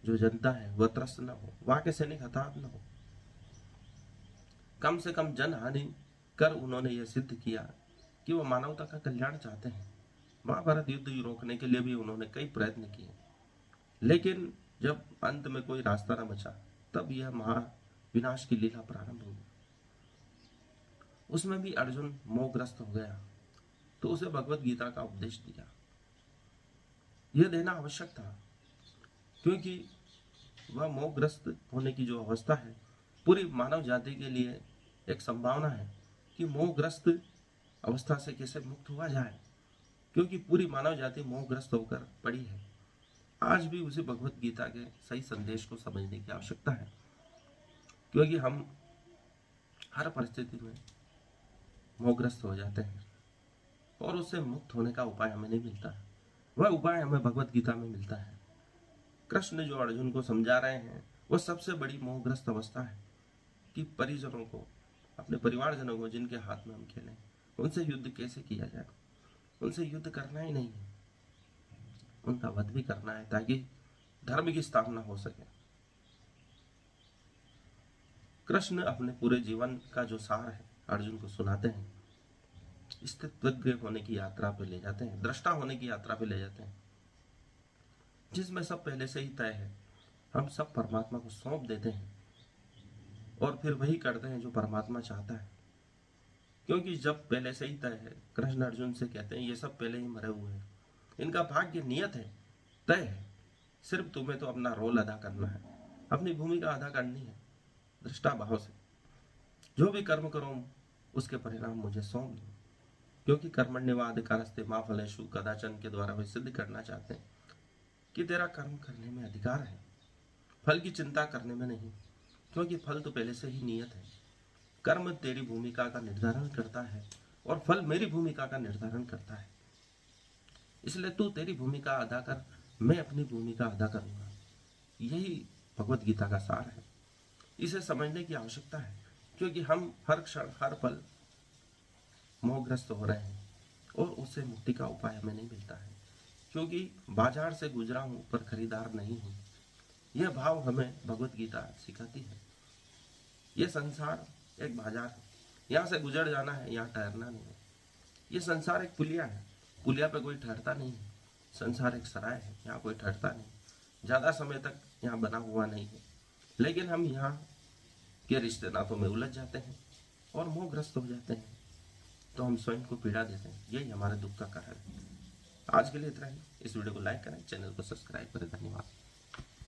जो जनता है वह त्रस्त न हो, वहां के सैनिक हताहत न हो। कम से कम जन हानि कर उन्होंने यह सिद्ध किया कि वो मानवता का कल्याण चाहते हैं। महाभारत युद्ध रोकने के लिए भी उन्होंने कई प्रयत्न किए, लेकिन जब अंत में कोई रास्ता न बचा तब यह महा विनाश की लीला प्रारंभ हुई। उसमें भी अर्जुन मोहग्रस्त हो गया तो उसे भगवत गीता का उपदेश दिया। यह देना आवश्यक था, क्योंकि वह मोहग्रस्त होने की जो अवस्था है पूरी मानव जाति के लिए एक संभावना है कि मोहग्रस्त अवस्था से कैसे मुक्त हुआ जाए, क्योंकि पूरी मानव जाति मोहग्रस्त होकर पड़ी है। आज भी उसी भगवत गीता के सही संदेश को समझने की आवश्यकता है, क्योंकि हम हर परिस्थिति में मोहग्रस्त हो जाते हैं और उससे मुक्त होने का उपाय हमें नहीं मिलता। वह उपाय हमें भगवत गीता में मिलता है। कृष्ण जो अर्जुन को समझा रहे हैं वह सबसे बड़ी मोहग्रस्त अवस्था है कि परिजनों को, अपने परिवारजनों को जिनके हाथ में हम खेलें, उनसे युद्ध कैसे किया जाए। उनसे युद्ध करना ही नहीं है, उनका वध भी करना है ताकि धर्म की स्थापना हो सके। कृष्ण अपने पूरे जीवन का जो सार है अर्जुन को सुनाते हैं, स्थितज्ञ होने की यात्रा पे ले जाते हैं, दृष्टा होने की यात्रा पे ले जाते हैं, जिसमें सब पहले से ही तय है। हम सब परमात्मा को सौंप देते हैं और फिर वही करते हैं जो परमात्मा चाहता है, क्योंकि जब पहले से ही तय है। कृष्ण अर्जुन से कहते हैं ये सब पहले ही मरे हुए हैं, इनका भाग्य नियत है, तय है, सिर्फ तुम्हें तो अपना रोल अदा करना है, अपनी भूमिका अदा करनी है दृष्टा भाव से। जो भी कर्म करो उसके परिणाम मुझे सौंप दो, क्योंकि कर्मण्येवाधिकारस्ते मा फलेषु कदाचन के द्वारा वे सिद्ध करना चाहते हैं कि तेरा कर्म करने में अधिकार है, फल की चिंता करने में नहीं, क्योंकि फल तो पहले से ही नियत है। कर्म तेरी भूमिका का निर्धारण करता है और फल मेरी भूमिका का निर्धारण करता है। इसलिए तू तेरी भूमिका अदा कर, मैं अपनी भूमिका अदा करूंगा। यही भगवत गीता का सार है। इसे समझने की आवश्यकता है, क्योंकि हम हर क्षण हर पल मोहग्रस्त हो रहे हैं और उससे मुक्ति का उपाय हमें नहीं मिलता है, क्योंकि बाजार से गुजरा हूं पर खरीदार नहीं हूं। यह भाव हमें भगवत गीता सिखाती है। यह संसार एक बाजार है, यहाँ से गुजर जाना है, यहाँ ठहरना नहीं है। यह संसार एक पुलिया है, पुलिया पे कोई ठहरता नहीं है। संसार एक सराय है, यहाँ कोई ठहरता नहीं, ज्यादा समय तक यहाँ बना हुआ नहीं है। लेकिन हम यहाँ के रिश्ते नातों में उलझ जाते हैं और मोहग्रस्त हो जाते हैं, तो हम स्वयं को पीड़ा देते हैं। यही हमारे दुख का कारण है। आज के लिए इतना ही। इस वीडियो को लाइक करें, चैनल को सब्सक्राइब करें। धन्यवाद।